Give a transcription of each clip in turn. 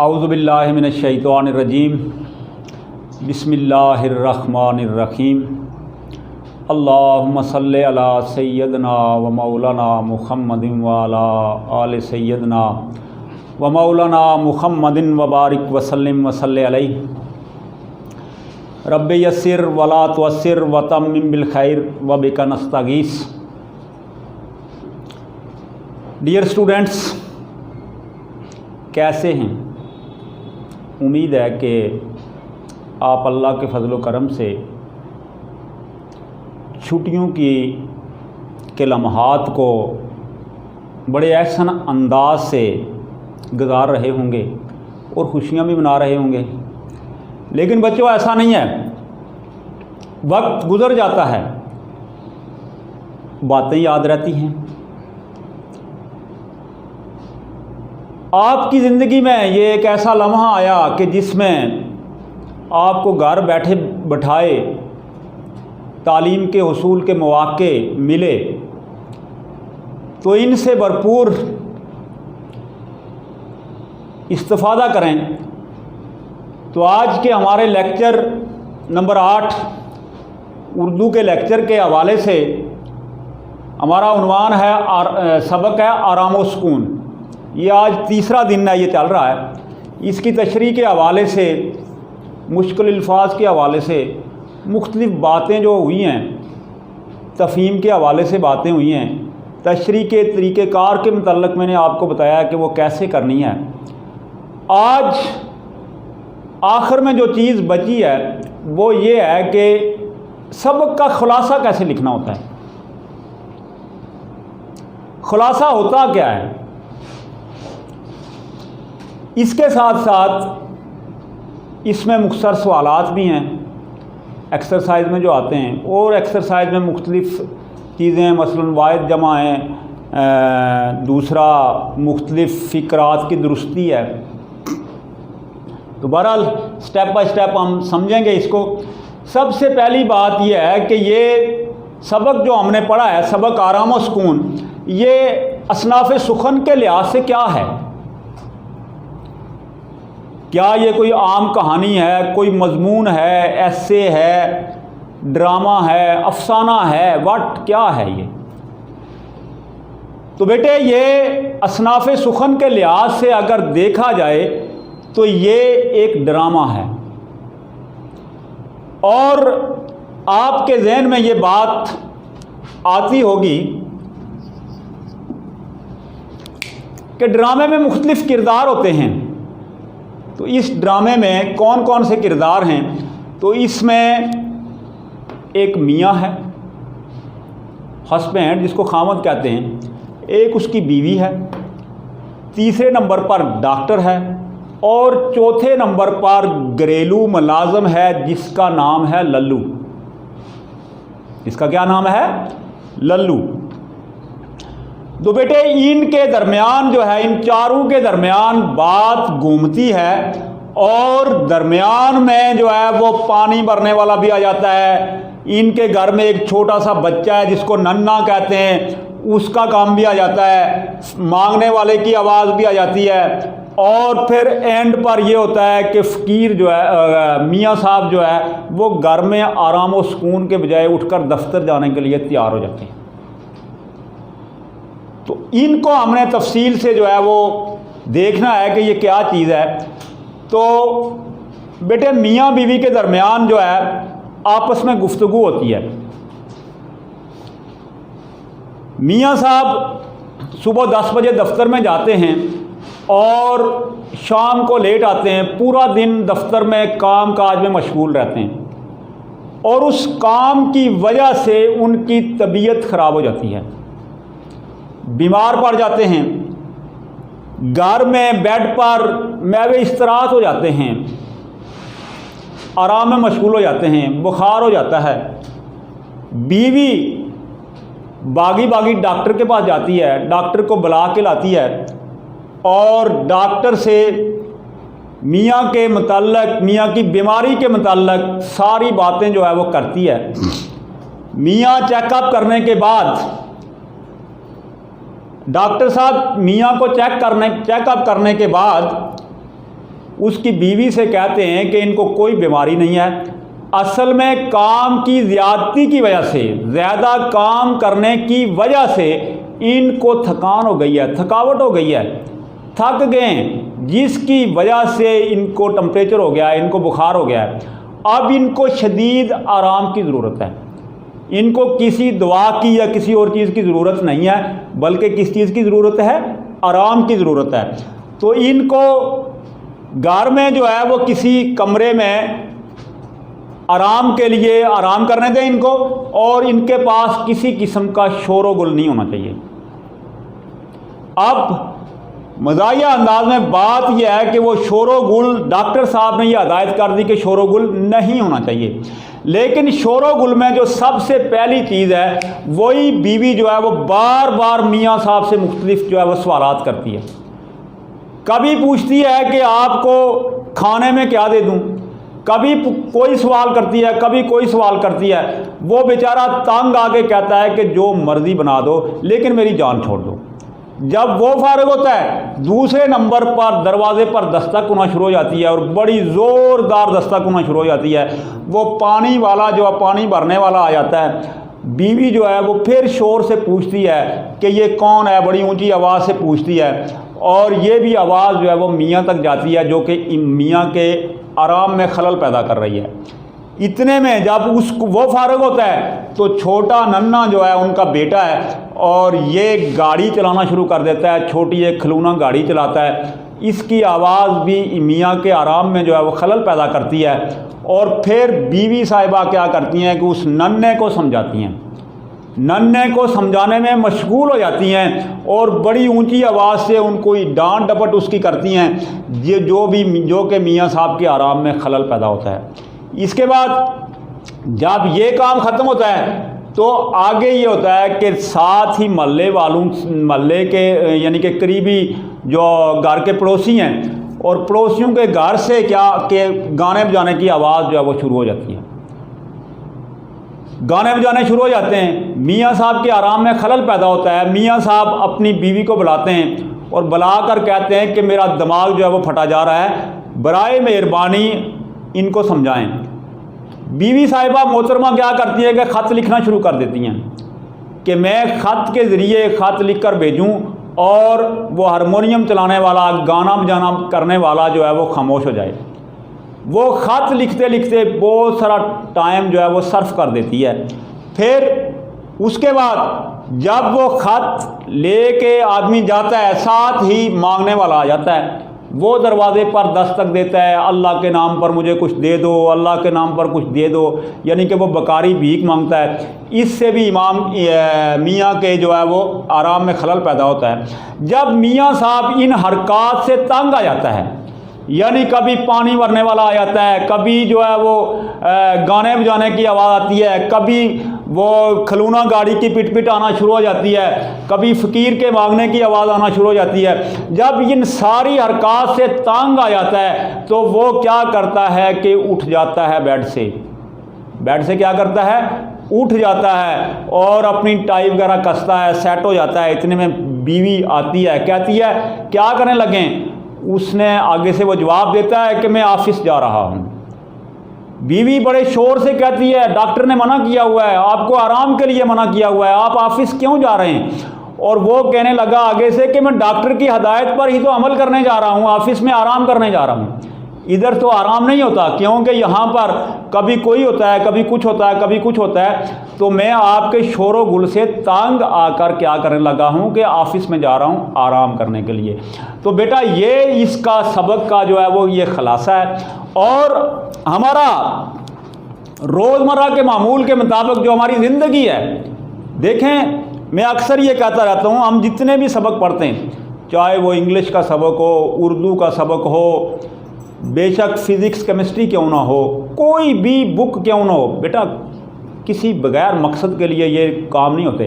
औज़ुबिल्लाहि मिनश्शैतानिर्रजीम बिस्मिल्लाहिर्रहमानिर्रहीम अल्लाहुम्मा सल्लि अला सय्यदना व मौलाना मुहम्मदिन व अला आलि सय्यदना व मौलाना मुहम्मदिन व बारिक व सल्लिम व सल्लि अलैहि रब्बि यस्सिर वला तुअस्सिर व तम्मिम बिल खैर व बिका नस्तगीस। डियर स्टूडेंट्स, कैसे हैं? उम्मीद है कि आप अल्लाह के फजल व करम से छुट्टियों के लम्हात को बड़े एहसन अंदाज से गुजार रहे होंगे और खुशियाँ भी मना रहे होंगे। लेकिन बच्चों, ऐसा नहीं है। वक्त गुज़र जाता है, बातें याद रहती हैं। आपकी ज़िंदगी में ये एक ऐसा लम्हा आया कि जिसमें आपको घर बैठे बैठाए तालीम के हुसूल के मौक़े मिले, तो इनसे भरपूर इस्तिफ़ादा करें। तो आज के हमारे लेक्चर नंबर 8 उर्दू के लेक्चर के हवाले से हमारा उन्वान है सबक है आराम व सुकून। ये आज तीसरा दिन है, ये चल रहा है। इसकी तशरीह के हवाले से, मुश्किल अल्फाज के हवाले से मुख्तलिफ़ बातें जो हुई हैं, तफ़हीम के हवाले से बातें हुई हैं, तशरीह के तरीक़ेकार के मुतल्लिक़ मैंने आपको बताया कि वो कैसे करनी है। आज आखिर में जो चीज़ बची है वो ये है कि सबक का खुलासा कैसे लिखना होता है। खुलासा होता क्या है, इसके साथ साथ इसमें मुख्तसर सवालात भी हैं एक्सरसाइज में जो आते हैं, और एक्सरसाइज में मुख्तलिफ़ चीज़ें हैं, मसलन वाहिद जमा है, दूसरा मुख्तलिफ़ फ़िक्रात की दुरुस्ती है। तो बहरहाल स्टेप बाय स्टेप हम समझेंगे इसको। सबसे पहली बात यह है कि ये सबक जो हमने पढ़ा है, सबक आराम व सुकून, ये असनाफ़ सुखन के लिहाज से क्या है? क्या ये कोई आम कहानी है, कोई मजमून है, ऐसे है, ड्रामा है, अफसाना है, वट क्या है ये? तो बेटे, ये असनाफ़ सुखन के लिहाज से अगर देखा जाए तो ये एक ड्रामा है। और आपके जहन में ये बात आती होगी कि ड्रामे में मुख्तलिफ़ किरदार होते हैं। तो इस ड्रामे में कौन कौन से किरदार हैं? तो इसमें एक मियाँ है, हस्बैंड जिसको खामद कहते हैं, एक उसकी बीवी है, तीसरे नंबर पर डॉक्टर है, और चौथे नंबर पर घरेलू मुलाजिम है जिसका नाम है लल्लू। इसका क्या नाम है? लल्लू। तो बेटे, इनके दरमियान जो है, इन चारों के दरमियान बात घूमती है, और दरमियान में जो है वो पानी भरने वाला भी आ जाता है। इनके घर में एक छोटा सा बच्चा है जिसको नन्ना कहते हैं, उसका काम भी आ जाता है, मांगने वाले की आवाज़ भी आ जाती है। और फिर एंड पर ये होता है कि फ़कीर जो है, मियाँ साहब जो है, वो घर में आराम व सुकून के बजाय उठकर दफ्तर जाने के लिए तैयार हो जाते हैं। तो इनको हमने तफसील से जो है वो देखना है कि ये क्या चीज़ है। तो बेटे, मियाँ बीवी के दरमियान जो है आपस में गुफ्तगू होती है। मियाँ साहब सुबह 10 बजे दफ्तर में जाते हैं और शाम को लेट आते हैं। पूरा दिन दफ्तर में काम काज में मशगूल रहते हैं, और उस काम की वजह से उनकी तबीयत ख़राब हो जाती है, बीमार पड़ जाते हैं, घर में बेड पर मैवे इस्तराहत हो जाते हैं, आराम में मशगूल हो जाते हैं, बुखार हो जाता है। बीवी बागी बागी डॉक्टर के पास जाती है, डॉक्टर को बुला के लाती है, और डॉक्टर से मियाँ के मुतल्लक, मियाँ की बीमारी के मुतल्लक सारी बातें जो है वो करती है। मियाँ चेकअप करने के बाद डॉक्टर साहब मियाँ को चेकअप करने के बाद उसकी बीवी से कहते हैं कि इनको कोई बीमारी नहीं है, असल में काम की ज़्यादती की वजह से, ज़्यादा काम करने की वजह से इनको थकान हो गई है, थकावट हो गई है, थक गए, जिसकी वजह से इनको टेम्परेचर हो गया है, इनको बुखार हो गया है। अब इनको शदीद आराम की ज़रूरत है। इनको किसी दवा की या किसी और चीज़ की ज़रूरत नहीं है, बल्कि किस चीज़ की ज़रूरत है? आराम की ज़रूरत है। तो इनको घर में जो है वो किसी कमरे में आराम के लिए आराम करने दें इनको, और इनके पास किसी किस्म का शोर गुल नहीं होना चाहिए। अब मज़ाहिया अंदाज में बात यह है कि वो शोर गुल, डॉक्टर साहब ने ये हदायत कर दी कि शोर गुल नहीं होना चाहिए, लेकिन शोर गुल में जो सबसे पहली चीज़ है, वही बीवी जो है वो बार बार मियाँ साहब से मुख्तलिफ जो है वो सवालात करती है। कभी पूछती है कि आपको खाने में क्या दे दूँ, कभी कोई सवाल करती है, कभी कोई सवाल करती है। वो बेचारा तंग आके कहता है कि जो मर्ज़ी बना दो, लेकिन मेरी जान छोड़ दो। जब वो फारिग होता है, दूसरे नंबर पर दरवाजे पर दस्तक होना शुरू हो जाती है, और बड़ी ज़ोरदार दस्तक होना शुरू हो जाती है। वो पानी वाला जो है, पानी भरने वाला आ जाता है। बीवी जो है वो फिर शोर से पूछती है कि ये कौन है, बड़ी ऊंची आवाज़ से पूछती है, और ये भी आवाज़ जो है वो मियाँ तक जाती है, जो कि मियाँ के आराम में खलल पैदा कर रही है। इतने में जब उसको वो फारिग होता है, तो छोटा नन्ना जो है उनका बेटा है, और ये गाड़ी चलाना शुरू कर देता है, छोटी एक खिलौना गाड़ी चलाता है। इसकी आवाज़ भी मियाँ के आराम में जो है वो खलल पैदा करती है। और फिर बीवी साहिबा क्या करती हैं कि उस नन्हे को समझाती हैं, नन्हे को समझाने में मशगूल हो जाती हैं, और बड़ी ऊंची आवाज़ से उनको डांट डपट उसकी करती हैं, ये जो कि मियाँ साहब के आराम में खलल पैदा होता है। इसके बाद जब ये काम ख़त्म होता है, तो आगे ये होता है कि साथ ही मोहल्ले के यानी कि करीबी जो घर के पड़ोसी हैं, और पड़ोसियों के घर से क्या कि गाने बजाने की आवाज़ जो है वो शुरू हो जाती है। गाने बजाने शुरू हो जाते हैं, मियाँ साहब के आराम में खलल पैदा होता है। मियाँ साहब अपनी बीवी को बुलाते हैं और बुलाकर कहते हैं कि मेरा दिमाग जो है वो फटा जा रहा है, बराए मेहरबानी इनको समझाएं। बीवी साहिबा मोहतरमा क्या करती है कि ख़त लिखना शुरू कर देती हैं कि मैं ख़त के ज़रिए ख़त लिख कर भेजूँ, और वो हारमोनियम चलाने वाला, गाना बजाना करने वाला जो है वो खामोश हो जाए। वो ख़त लिखते लिखते बहुत सारा टाइम जो है वो सर्फ कर देती है। फिर उसके बाद जब वो ख़त लेके आदमी जाता है, साथ ही मांगने वाला आ जाता है। वो दरवाज़े पर दस्तक देता है, अल्लाह के नाम पर मुझे कुछ दे दो, अल्लाह के नाम पर कुछ दे दो, यानी कि वो बकारी भीख मांगता है। इससे भी मियाँ के जो है वो आराम में खलल पैदा होता है। जब मियाँ साहब इन हरकत से तंग आ जाता है, यानी कभी पानी भरने वाला आ जाता है, कभी जो है वो गाने बजाने की आवाज़ आती है, कभी वो खिलौना गाड़ी की पिट आना शुरू हो जाती है, कभी फ़कीर के मांगने की आवाज़ आना शुरू हो जाती है। जब इन सारी हरकत से तंग आ जाता है, तो वो क्या करता है कि उठ जाता है बेड से क्या करता है, उठ जाता है और अपनी टाई वगैरह कसता है, सेट हो जाता है। इतने में बीवी आती है, कहती है क्या करने लगें। उसने आगे से वो जवाब देता है कि मैं ऑफिस जा रहा हूँ। बीवी बड़े शोर से कहती है डॉक्टर ने मना किया हुआ है, आपको आराम के लिए मना किया हुआ है, आप ऑफिस क्यों जा रहे हैं। और वो कहने लगा आगे से कि मैं डॉक्टर की हदायत पर ही तो अमल करने जा रहा हूँ, ऑफिस में आराम करने जा रहा हूँ। इधर तो आराम नहीं होता, क्योंकि यहाँ पर कभी कोई होता है, कभी कुछ होता है, कभी कुछ होता है। तो मैं आपके शोर गुल से तंग आकर क्या करने लगा हूँ कि ऑफिस में जा रहा हूँ आराम करने के लिए। तो बेटा ये इसका सबक का जो है वो ये खुलासा है। और हमारा रोज़मर्रा के मामूल के मुताबिक जो हमारी ज़िंदगी है, देखें मैं अक्सर ये कहता रहता हूँ, हम जितने भी सबक पढ़ते हैं, चाहे वो इंग्लिश का सबक हो, उर्दू का सबक हो, बेशक फ़िज़िक्स केमिस्ट्री क्यों ना हो, कोई भी बुक क्यों ना हो, बेटा किसी बगैर मकसद के लिए ये काम नहीं होते,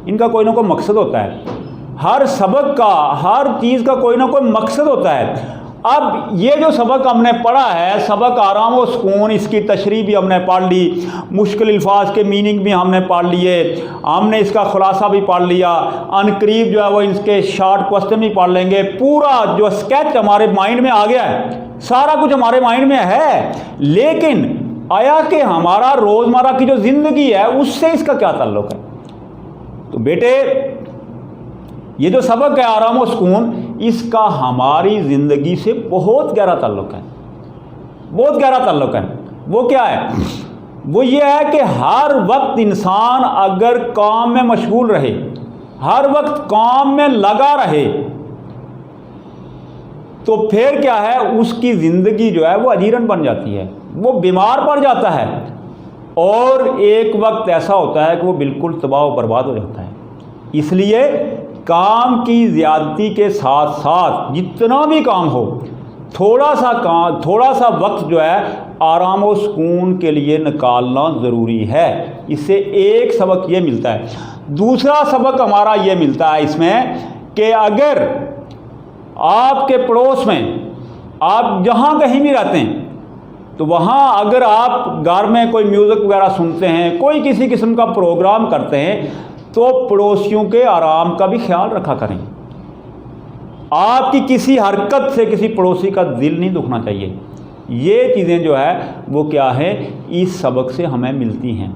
इनका कोई ना कोई मकसद होता है। हर सबक का, हर चीज़ का कोई ना कोई मकसद होता है। अब ये जो सबक हमने पढ़ा है, सबक आराम व सुकून, इसकी तशरीह भी हमने पढ़ ली, मुश्किल अल्फाज के मीनिंग भी हमने पढ़ लिए, हमने इसका खुलासा भी पढ़ लिया, अनकरीब जो है वो इसके शॉर्ट क्वेश्चन भी पढ़ लेंगे। पूरा जो स्केच हमारे माइंड में आ गया है, सारा कुछ हमारे माइंड में है, लेकिन आया कि हमारा रोज़मर्रा की जो ज़िंदगी है उससे इसका क्या ताल्लुक़ है। तो बेटे, ये जो सबक है आराम व सुकून, इसका हमारी ज़िंदगी से बहुत गहरा ताल्लुक़ है, बहुत गहरा ताल्लुक़ है। वो क्या है? वो ये है कि हर वक्त इंसान अगर काम में मशगूल रहे, हर वक्त काम में लगा रहे, तो फिर क्या है, उसकी ज़िंदगी जो है वो अजीरन बन जाती है, वो बीमार पड़ जाता है, और एक वक्त ऐसा होता है कि वो बिल्कुल तबाह व बर्बाद हो जाता है। इसलिए काम की ज़्यादती के साथ साथ जितना भी काम हो, थोड़ा सा वक्त जो है आराम व सुकून के लिए निकालना ज़रूरी है। इससे एक सबक ये मिलता है। दूसरा सबक हमारा ये मिलता है इसमें कि अगर आपके पड़ोस में, आप जहाँ कहीं भी रहते हैं, तो वहाँ अगर आप घर में कोई म्यूज़िक वगैरह सुनते हैं, कोई किसी किस्म का प्रोग्राम करते हैं, तो पड़ोसियों के आराम का भी ख्याल रखा करें। आपकी किसी हरकत से किसी पड़ोसी का दिल नहीं दुखना चाहिए। ये चीज़ें जो है वो क्या है, इस सबक से हमें मिलती हैं।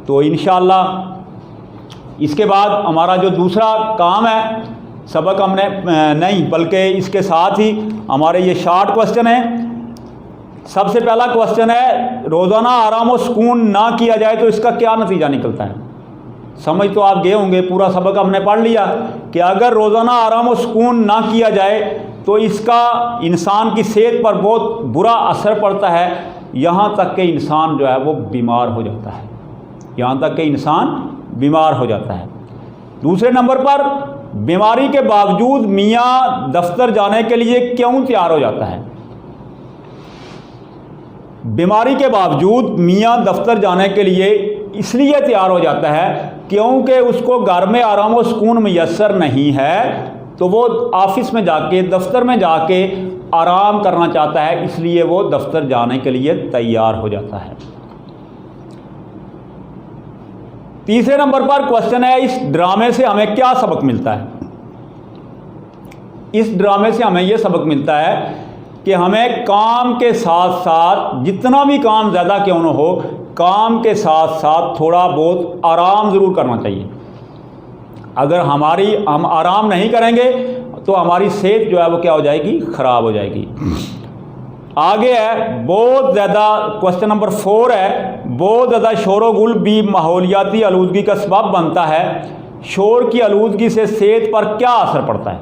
तो इंशाअल्लाह इसके बाद हमारा जो दूसरा काम है, सबक हमने नहीं बल्कि इसके साथ ही हमारे ये शॉर्ट क्वेश्चन हैं। सबसे पहला क्वेश्चन है, रोज़ाना आराम व सुकून ना किया जाए तो इसका क्या नतीजा निकलता है। समझ तो आप गए होंगे, पूरा सबक हमने पढ़ लिया कि अगर रोज़ाना आराम व सुकून ना किया जाए तो इसका इंसान की सेहत पर बहुत बुरा असर पड़ता है, यहाँ तक कि इंसान जो है वो बीमार हो जाता है, यहाँ तक कि इंसान बीमार हो जाता है। दूसरे नंबर पर, बीमारी के बावजूद मियाँ दफ्तर जाने के लिए क्यों तैयार हो जाता है। बीमारी के बावजूद मियाँ दफ्तर जाने के लिए इसलिए तैयार हो जाता है क्योंकि उसको घर में आराम व सुकून मैसर नहीं है, तो वो ऑफिस में जाके, दफ्तर में जाके आराम करना चाहता है, इसलिए वो दफ्तर जाने के लिए तैयार हो जाता है। तीसरे नंबर पर क्वेश्चन है, इस ड्रामे से हमें क्या सबक मिलता है। इस ड्रामे से हमें यह सबक मिलता है कि हमें काम के साथ साथ, जितना भी काम ज़्यादा क्यों न हो, काम के साथ साथ थोड़ा बहुत आराम ज़रूर करना चाहिए। अगर हम आराम नहीं करेंगे तो हमारी सेहत जो है वो क्या हो जाएगी, ख़राब हो जाएगी। आगे है, बहुत ज़्यादा, क्वेश्चन नंबर 4 है, बहुत ज़्यादा शोर व गुल भी माहौलियाती आलूदगी का सबब बनता है। शोर की आलूदगी से सेहत पर क्या असर पड़ता है।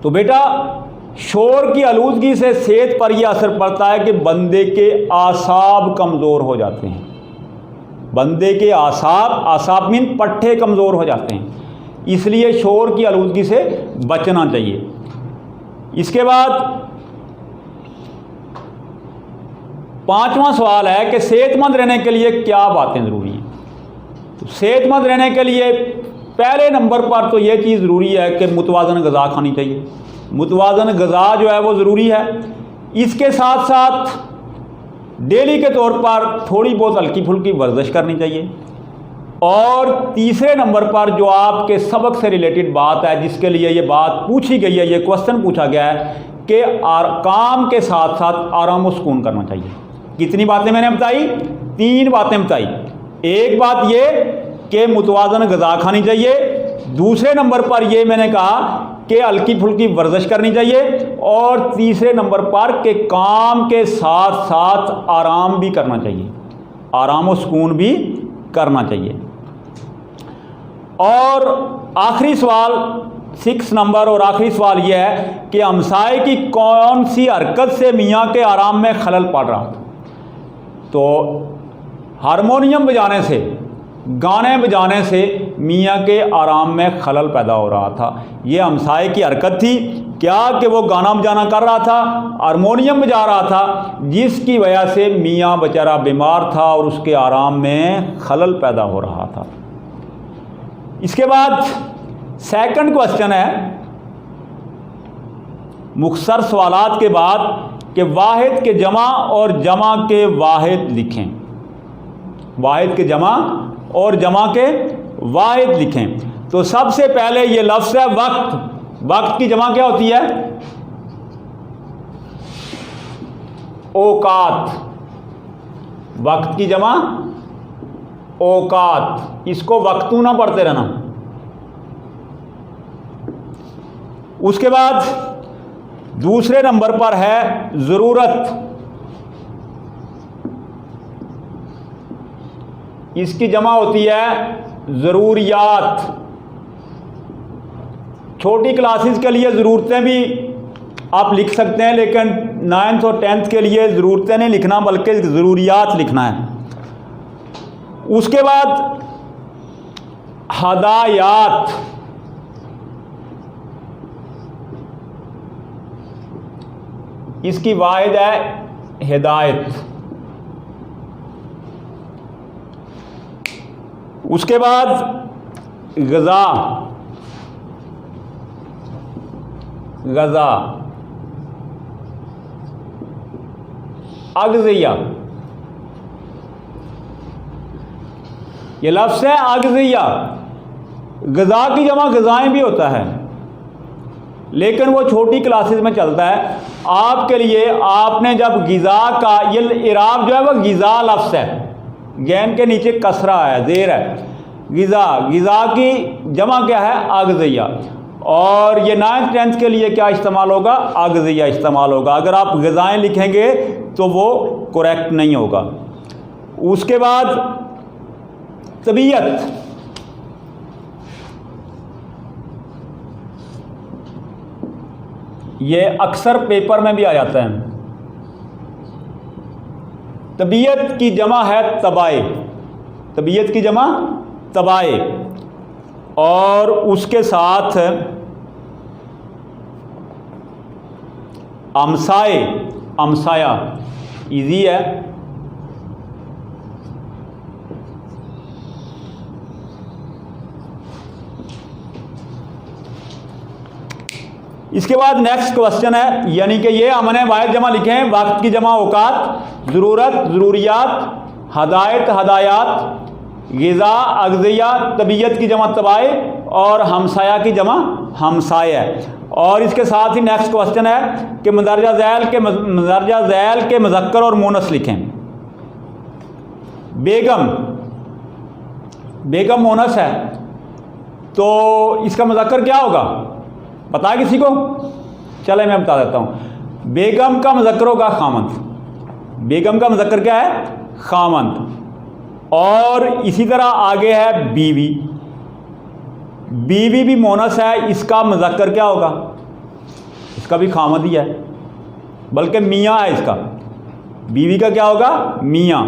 तो बेटा, शोर की आलूदगी से सेहत पर यह असर पड़ता है कि बंदे के आसाब कमज़ोर हो जाते हैं। बंदे के आसाब मीन पट्ठे कमज़ोर हो जाते हैं, इसलिए शोर की आलूदगी से बचना चाहिए। इसके बाद 5वां सवाल है कि सेहतमंद रहने के लिए क्या बातें ज़रूरी हैं। तो सेहतमंद रहने के लिए पहले नंबर पर तो ये चीज़ ज़रूरी है कि मुतवाज़न ग़िज़ा खानी चाहिए। मुतवाज़न ग़िज़ा जो है वो ज़रूरी है। इसके साथ साथ डेली के तौर पर थोड़ी बहुत हल्की फुल्की वर्जिश करनी चाहिए। और तीसरे नंबर पर जो आपके सबक से रिलेटेड बात है, जिसके लिए ये बात पूछी गई है, ये क्वेश्चन पूछा गया है कि काम के साथ साथ आराम व सुकून करना चाहिए। कितनी बातें मैंने बताई? 3 बातें बताई। एक बात ये कि मुतवाज़न ग़िज़ा खानी चाहिए, दूसरे नंबर पर ये मैंने कहा कि हल्की फुल्की वर्जिश करनी चाहिए, और तीसरे नंबर पर कि काम के साथ साथ आराम भी करना चाहिए, आराम व सुकून भी करना चाहिए। और आखिरी सवाल 6 नंबर, और आखिरी सवाल यह है कि हमसाए की कौन सी हरकत से मियाँ के आराम में खलल पड़ रहा था। तो हारमोनियम बजाने से, गाने बजाने से मियाँ के आराम में खलल पैदा हो रहा था। ये हमसाए की हरकत थी क्या कि वो गाना बजाना कर रहा था, हारमोनियम बजा रहा था, जिसकी वजह से मियाँ बेचारा बीमार था और उसके आराम में खलल पैदा हो रहा था। इसके बाद सेकंड क्वेश्चन है मुख्तसर सवालात के बाद कि वाहिद के जमा और जमा के वाहिद लिखें। वाहिद के जमा और जमा के वाहिद लिखें। तो सबसे पहले ये लफ्ज़ है वक्त। वक्त की जमा क्या होती है? औकात। वक्त की जमा औकात। इसको वक्तू ना पढ़ते रहना। उसके बाद दूसरे नंबर पर है ज़रूरत। इसकी जमा होती है ज़रूरियात। छोटी क्लासेस के लिए ज़रूरतें भी आप लिख सकते हैं, लेकिन 9th और 10th के लिए ज़रूरतें नहीं लिखना बल्कि ज़रूरियात लिखना है। उसके बाद हदायात। इसकी वाहिद है हिदायत। उसके बाद ग़ज़ा। ग़ज़ा अग़ज़िया। ये लफ्ज़ है अग़ज़िया। ग़ज़ा की जमा ग़ज़ाएँ भी होता है, लेकिन वो छोटी क्लासेस में चलता है। आपके लिए आपने जब ग़िज़ा का ये इराब जो है वो ग़िज़ा लफ्ज़ है, गैन के नीचे कसरा है, ज़ेर है। ग़िज़ा, ग़िज़ा की जमा क्या है? अग़ज़िया। और ये 9th 10th के लिए क्या इस्तेमाल होगा? अग़ज़िया इस्तेमाल होगा। अगर आप ग़िज़ाएँ लिखेंगे तो वो करेक्ट नहीं होगा। उसके बाद तबीयत। ये अक्सर पेपर में भी आ जाता है। तबीयत की जमा है तबाए। तबीयत की जमा तबाए। और उसके साथ अमसाए। अमसाया इजी है। इसके बाद नेक्स्ट क्वेश्चन है, यानी कि ये हमने वाहिद जमा लिखे हैं। वक्त की जमा औकात, ज़रूरत ज़रूरियात, हदायत हदायात, ग़िज़ा अग़ज़िया, तबीयत की जमा तबाए और हमसाया की जमा हमसाए है। और इसके साथ ही नेक्स्ट क्वेश्चन है कि मंदरजा ज़ैल के मुज़क्कर और मुअन्नस लिखें। बेगम। बेगम मुअन्नस है तो इसका मुज़क्कर क्या होगा? पता है किसी को? चले मैं बता देता हूँ। बेगम का मुज़क्कर होगा खामंद। बेगम का मुज़क्कर क्या है? खामंद। और इसी तरह आगे है बीवी। बीवी भी मुअन्नस है, इसका मुज़क्कर क्या होगा? इसका भी खामंद ही है, बल्कि मियाँ है इसका। बीवी का क्या होगा? मियाँ।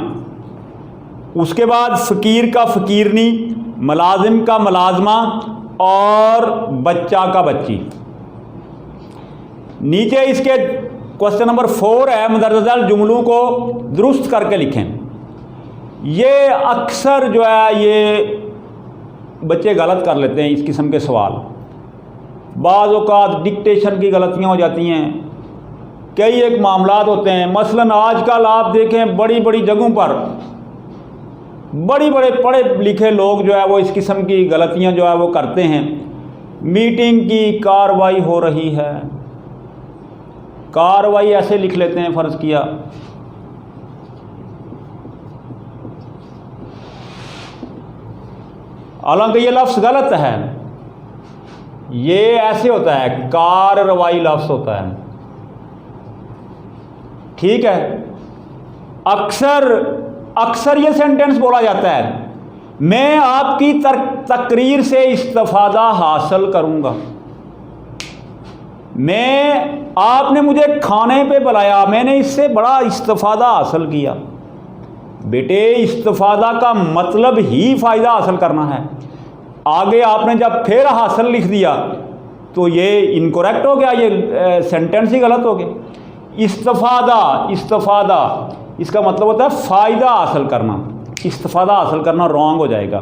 उसके बाद फ़कीर का फ़कीरनी, मुलाजिम का मुलाजमा और बच्चा का बच्ची। नीचे इसके क्वेश्चन नंबर 4 है, मुदर्रजल जुमलों को दुरुस्त करके लिखें। ये अक्सर जो है ये बच्चे गलत कर लेते हैं इस किस्म के सवाल। बाज़ औक़ात डिक्टेशन की गलतियाँ हो जाती हैं। कई एक मामलात होते हैं, मसलन आजकल आप देखें बड़ी बड़ी जगहों पर बड़े पढ़े लिखे लोग जो है वो इस किस्म की गलतियां जो है वो करते हैं। मीटिंग की कार्रवाई हो रही है, कार्रवाई ऐसे लिख लेते हैं, फ़र्ज़ किया। हालांकि ये लफ्ज़ गलत है, ये ऐसे होता है, कार्रवाई लफ्ज़ होता है। ठीक है। अक्सर ये सेंटेंस बोला जाता है, मैं आपकी तकरीर से इस्तिफ़ादा हासिल करूंगा। आपने मुझे खाने पे बुलाया, मैंने इससे बड़ा इस्तिफ़ादा हासिल किया। बेटे, इस्तिफ़ादा का मतलब ही फ़ायदा हासिल करना है। आगे आपने जब फिर हासिल लिख दिया तो ये इनकरेक्ट हो गया, ये सेंटेंस ही गलत हो गया। इस्तिफ़ादा इसका मतलब होता है फ़ायदा हासिल करना। इस्तिफ़ादा हासिल करना रॉन्ग हो जाएगा।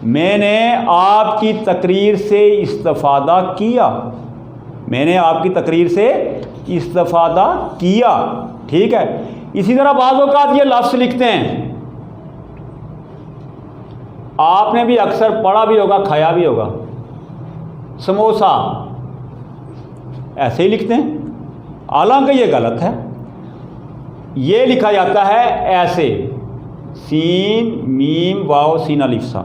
मैंने आपकी तकरीर से इस्तिफ़ादा किया, मैंने आपकी तकरीर से इस्तिफादा किया। ठीक है। इसी तरह बाज़ औक़ात ये लफ्ज़ लिखते हैं, आपने भी अक्सर पढ़ा भी होगा, खाया भी होगा, समोसा, ऐसे ही लिखते हैं, हालांकि ये गलत है। ये लिखा जाता है ऐसे, सीन मीम वाव सीन अलिफ सा।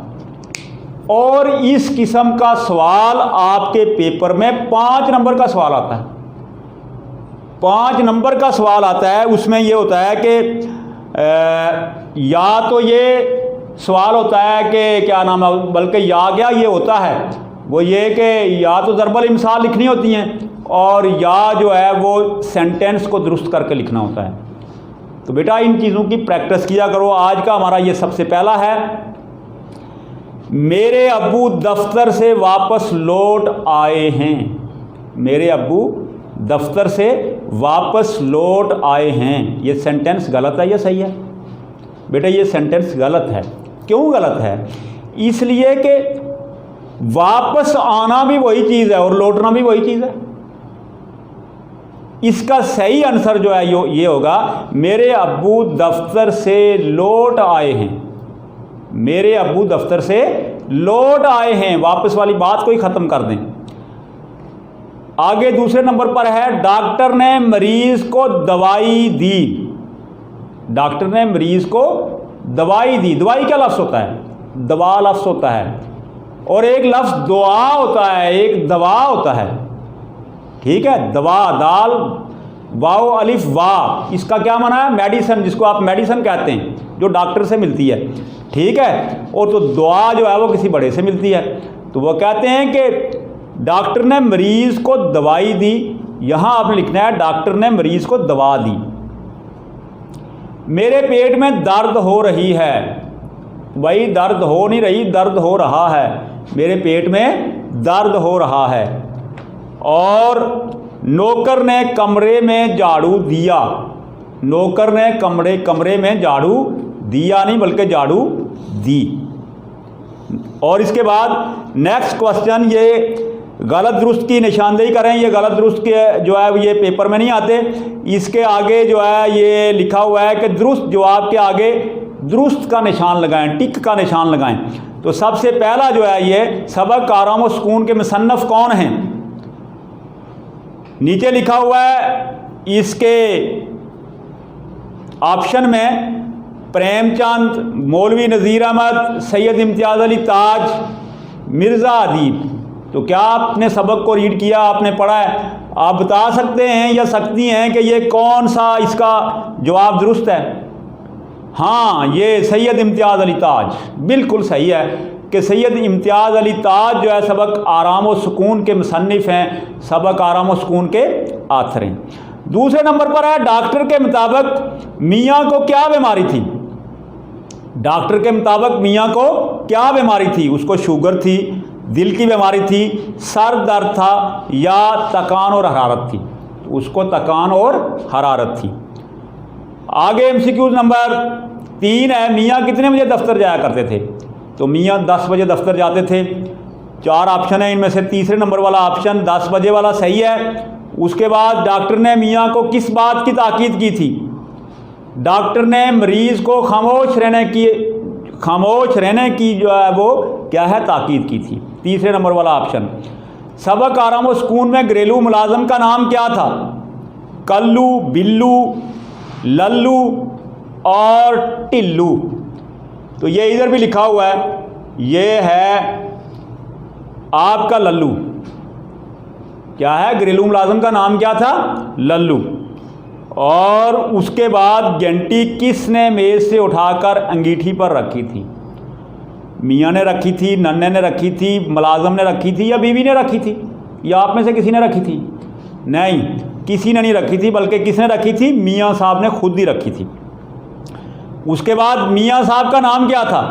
और इस किस्म का सवाल आपके पेपर में 5 नंबर का सवाल आता है। 5 नंबर का सवाल आता है, उसमें ये होता है कि या तो ये सवाल होता है कि क्या नाम है, बल्कि या क्या ये होता है वो ये कि या तो ज़रबल इमसाल लिखनी होती हैं और या जो है वो सेंटेंस को दुरुस्त करके लिखना होता है। तो बेटा इन चीज़ों की प्रैक्टिस किया करो। आज का हमारा ये सबसे पहला है, मेरे अब्बू दफ्तर से वापस लौट आए हैं। मेरे अब्बू दफ्तर से वापस लौट आए हैं। ये सेंटेंस गलत है या सही है? बेटा ये सेंटेंस गलत है। क्यों गलत है? इसलिए कि वापस आना भी वही चीज़ है और लौटना भी वही चीज़ है। इसका सही आंसर जो है ये होगा, मेरे अब्बू दफ्तर से लौट आए हैं। मेरे अब्बू दफ्तर से लौट आए हैं, वापस वाली बात को ही ख़त्म कर दें। आगे दूसरे नंबर पर है, डॉक्टर ने मरीज को दवाई दी। डॉक्टर ने मरीज को दवाई दी। दवाई क्या लफ्ज़ होता है? दवा लफ्ज़ होता है। और एक लफ्ज़ दुआ होता है, एक दवा होता है। ठीक है। दवा, दाल वाओ अलिफ वा, इसका क्या माना है? मेडिसन, जिसको आप मेडिसन कहते हैं, जो डॉक्टर से मिलती है। ठीक है। और तो दुआ जो है वो किसी बड़े से मिलती है। तो वो कहते हैं कि डॉक्टर ने मरीज़ को दवाई दी। यहाँ आपने लिखना है डॉक्टर ने मरीज़ को दवा दी। मेरे पेट में दर्द हो रही है। भाई दर्द हो नहीं रही, दर्द हो रहा है। मेरे पेट में दर्द हो रहा है। और नौकर ने कमरे में झाड़ू दिया। नौकर ने कमरे में झाड़ू दिया नहीं बल्कि झाड़ू दी। और इसके बाद नेक्स्ट क्वेश्चन, ये गलत दुरुस्त की निशानदेही करें। ये गलत दुरुस्त के जो है ये पेपर में नहीं आते। इसके आगे जो है ये लिखा हुआ है कि दुरुस्त जवाब के आगे दुरुस्त का निशान लगाएं, टिक का निशान लगाएं। तो सबसे पहला जो है ये सबक आराम व सुकून के मुसन्नफ़ कौन हैं? नीचे लिखा हुआ है इसके ऑप्शन में प्रेमचंद, मौलवी नज़ीर अहमद, सैयद इम्तियाज़ अली ताज, मिर्ज़ा अदीब। तो क्या आपने सबक को रीड किया, आपने पढ़ा है? आप बता सकते हैं या सकती हैं कि ये कौन सा इसका जवाब दुरुस्त है? हाँ, ये सैयद इम्तियाज़ अली ताज बिल्कुल सही है कि सैयद इम्तियाज़ अली ताज जो है सबक आराम व सुकून के मुसन्निफ़ हैं, सबक आराम व सुकून के आथर हैं। दूसरे नंबर पर है, डॉक्टर के मुताबिक मियाँ को क्या बीमारी थी? डॉक्टर के मुताबिक मियाँ को क्या बीमारी थी? उसको शुगर थी, दिल की बीमारी थी, सर दर्द था या थकान और हरारत थी? उसको थकान और हरारत थी। आगे एमसीक्यू नंबर 3 है, मियाँ कितने बजे दफ्तर जाया करते थे? तो मियाँ 10 बजे दफ्तर जाते थे। 4 ऑप्शन है, इनमें से तीसरे नंबर वाला ऑप्शन 10 बजे वाला सही है। उसके बाद डॉक्टर ने मियाँ को किस बात की ताकीद की थी? डॉक्टर ने मरीज़ को खामोश रहने की जो है वो क्या है ताकीद की थी। तीसरे नंबर वाला ऑप्शन। सबक आराम व सुकून में घरेलू मुलाजम का नाम क्या था? कल्लू, बिल्लू, लल्लू और टिल्लू। तो ये इधर भी लिखा हुआ है, ये है आपका लल्लू। क्या है? घरेलू मुलाजम का नाम क्या था? लल्लू। और उसके बाद घंटी किसने मेज़ से उठाकर अंगीठी पर रखी थी? मियाँ ने रखी थी, नन्हे ने रखी थी, मुलाजम ने रखी थी या बीवी ने रखी थी? या आप में से किसी ने रखी थी? नहीं, किसी ने नहीं रखी थी, बल्कि किसने रखी थी? मियाँ साहब ने खुद ही रखी थी। उसके बाद मियाँ साहब का नाम क्या था?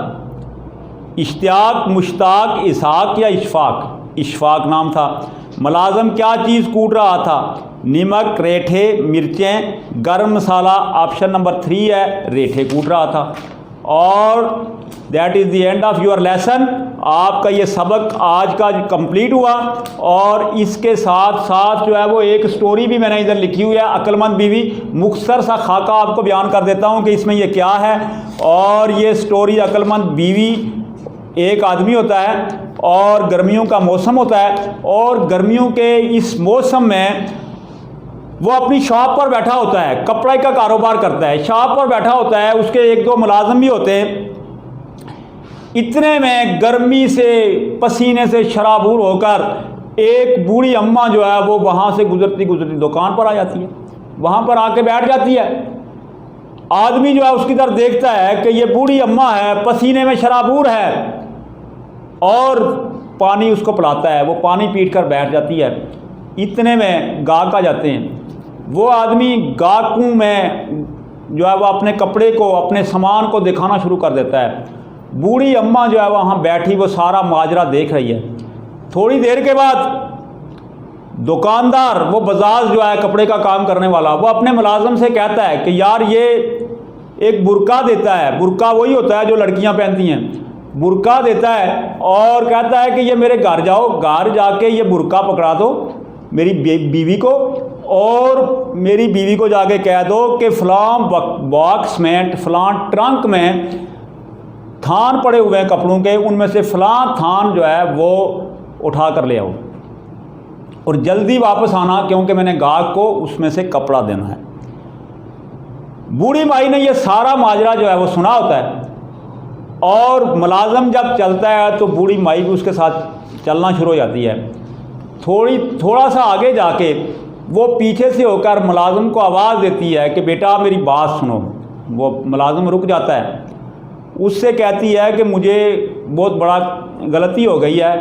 इश्तियाक, मुश्ताक, इसहाक या इशफाक? इशफाक नाम था। मुलाजम क्या चीज़ कूट रहा था? नमक, रेठे, मिर्चें, गरम मसाला। ऑप्शन नंबर 3 है, रेठे कूट रहा था। और that is the end of your lesson. आपका ये सबक आज का कंप्लीट हुआ। और इसके साथ साथ जो है वो एक स्टोरी भी मैंने इधर लिखी हुई है, अक्लमंद बीवी। मुख्तसर सा खाका आपको बयान कर देता हूँ कि इसमें ये क्या है। और ये स्टोरी अक्लमंद बीवी, एक आदमी होता है और गर्मियों का मौसम होता है, और गर्मियों के इस मौसम में वो अपनी शॉप पर बैठा होता है, कपड़े का कारोबार करता है, शॉप पर बैठा होता है, उसके एक दो मुलाजिम भी होते हैं। इतने में गर्मी से पसीने से शराबूर होकर एक बूढ़ी अम्मा जो है वो वहाँ से गुजरती गुजरती दुकान पर आ जाती है, वहाँ पर आके बैठ जाती है। आदमी जो है उसकी तरफ देखता है कि ये बूढ़ी अम्मा है, पसीने में शराबूर है, और पानी उसको पिलाता है। वो पानी पीट कर बैठ जाती है। इतने में गाहक आ जाते हैं। वो आदमी गाहकों में जो है वो अपने कपड़े को, अपने सामान को दिखाना शुरू कर देता है। बूढ़ी अम्मा जो है वहाँ बैठी वो सारा माजरा देख रही है। थोड़ी देर के बाद दुकानदार, वो बजाज जो है कपड़े का काम करने वाला, वो अपने मुलाजिम से कहता है कि यार ये एक बुर्का देता है। बुर्का वही होता है जो लड़कियाँ पहनती हैं। बुर्का देता है और कहता है कि ये मेरे घर जाओ, घर जाके ये बुर्का पकड़ा दो मेरी बीवी को, और मेरी बीवी को जाके कह दो कि फ़लाँ बॉक्स में, फ़लाँ ट्रंक में थान पड़े हुए हैं कपड़ों के, उनमें से फ़लाँ थान जो है वो उठा कर ले आओ, और जल्दी वापस आना क्योंकि मैंने गाहक को उसमें से कपड़ा देना है। बूढ़ी माई ने ये सारा माजरा जो है वो सुना होता है, और मुलाजम जब चलता है तो बूढ़ी माई भी उसके साथ चलना शुरू हो जाती है। थोड़ा सा आगे जाके वो पीछे से होकर मुलाजिम को आवाज़ देती है कि बेटा मेरी बात सुनो। वो मुलाजिम रुक जाता है, उससे कहती है कि मुझे बहुत बड़ा गलती हो गई है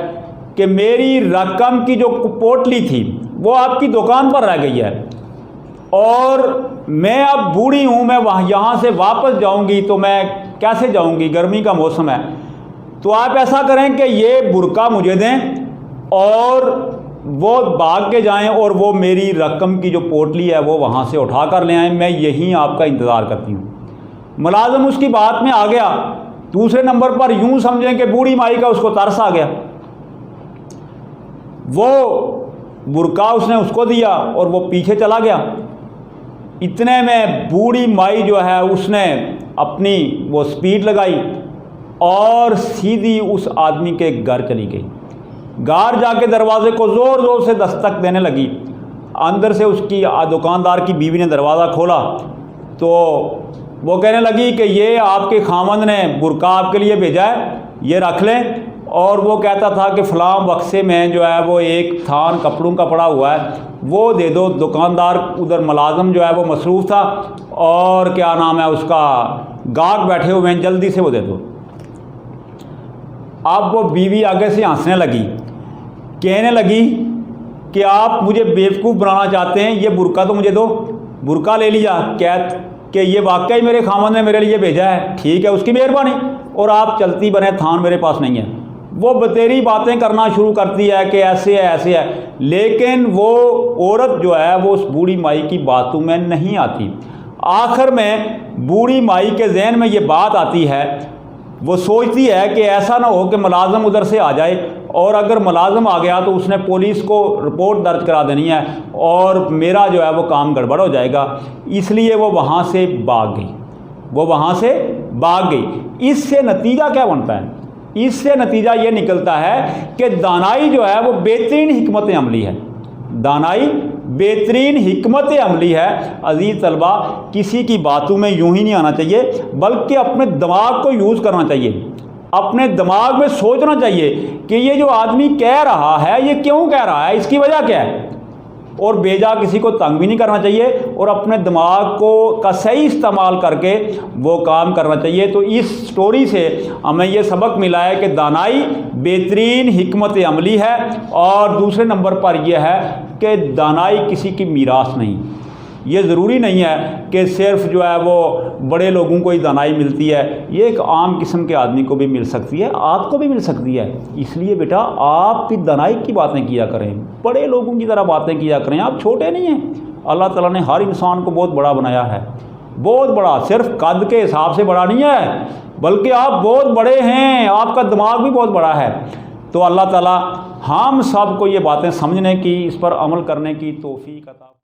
कि मेरी रकम की जो पोटली थी वो आपकी दुकान पर रह गई है, और मैं अब बूढ़ी हूँ, मैं यहाँ से वापस जाऊँगी तो मैं कैसे जाऊँगी, गर्मी का मौसम है। तो आप ऐसा करें कि ये बुर्का मुझे दें और वो भाग के जाएं और वो मेरी रकम की जो पोटली है वो वहाँ से उठा कर ले आएँ, मैं यहीं आपका इंतज़ार करती हूँ। मुलाजिम उसकी बात में आ गया। दूसरे नंबर पर यूँ समझें कि बूढ़ी माई का उसको तरस आ गया। वो बुर्का उसने उसको दिया और वो पीछे चला गया। इतने में बूढ़ी माई जो है उसने अपनी वो स्पीड लगाई और सीधी उस आदमी के घर चली गई। घर जाके दरवाजे को ज़ोर ज़ोर से दस्तक देने लगी। अंदर से उसकी दुकानदार की बीवी ने दरवाज़ा खोला तो वो कहने लगी कि ये आपके खामंद ने बुर्का आपके लिए भेजा है, ये रख लें। और वो कहता था कि फ़लाँ बक्से में जो है वो एक थान कपड़ों का पड़ा हुआ है, वो दे दो। दुकानदार उधर मुलाजिम जो है वो मसरूफ़ था, और क्या नाम है उसका, गाहक बैठे हुए हैं, जल्दी से वो दे दो। अब वो बीवी आगे से हंसने लगी, कहने लगी कि आप मुझे बेवकूफ़ बनाना चाहते हैं, ये बुर्का तो मुझे दो। बुर्का ले लिया, कह कि ये वाकई मेरे खामन ने मेरे लिए भेजा है, ठीक है उसकी मेहरबानी, और आप चलती बने, थान मेरे पास नहीं है। वो बतेरी बातें करना शुरू करती है कि ऐसे है ऐसे है, लेकिन वो औरत जो है वो उस बूढ़ी माई की बातों में नहीं आती। आखिर में बूढ़ी माई के जहन में ये बात आती है, वो सोचती है कि ऐसा ना हो कि मुलाजिम उधर से आ जाए, और अगर मुलाजिम आ गया तो उसने पुलिस को रिपोर्ट दर्ज करा देनी है और मेरा जो है वो काम गड़बड़ हो जाएगा। इसलिए वो वहाँ से भाग गई, वो वहाँ से भाग गई। इससे नतीजा क्या बनता है? इससे नतीजा ये निकलता है कि दानाई जो है वो बेहतरीन हिकमत अमली है। दानाई बेहतरीन हिकमत अमली है। अजीज़ तलबा, किसी की बातों में यूं ही नहीं आना चाहिए, बल्कि अपने दिमाग को यूज़ करना चाहिए। अपने दिमाग में सोचना चाहिए कि ये जो आदमी कह रहा है ये क्यों कह रहा है, इसकी वजह क्या है, और बेजा किसी को तंग भी नहीं करना चाहिए, और अपने दिमाग को का सही इस्तेमाल करके वो काम करना चाहिए। तो इस स्टोरी से हमें ये सबक मिला है कि दानाई बेहतरीन हिकमत अमली है, और दूसरे नंबर पर यह है कि दानाई किसी की मीरास नहीं। ये ज़रूरी नहीं है कि सिर्फ जो है वो बड़े लोगों को ही दानाई मिलती है, ये एक आम किस्म के आदमी को भी मिल सकती है, आपको भी मिल सकती है। इसलिए बेटा आप भी दानाई की बातें किया करें, बड़े लोगों की तरह बातें किया करें। आप छोटे नहीं हैं, अल्लाह ताला ने हर इंसान को बहुत बड़ा बनाया है, बहुत बड़ा, सिर्फ कद के हिसाब से बड़ा नहीं है। बल्कि आप बहुत बड़े हैं, आपका दिमाग भी बहुत बड़ा है। तो अल्लाह ताला हम सब को ये बातें समझने की, इस पर अमल करने की तौफीक अता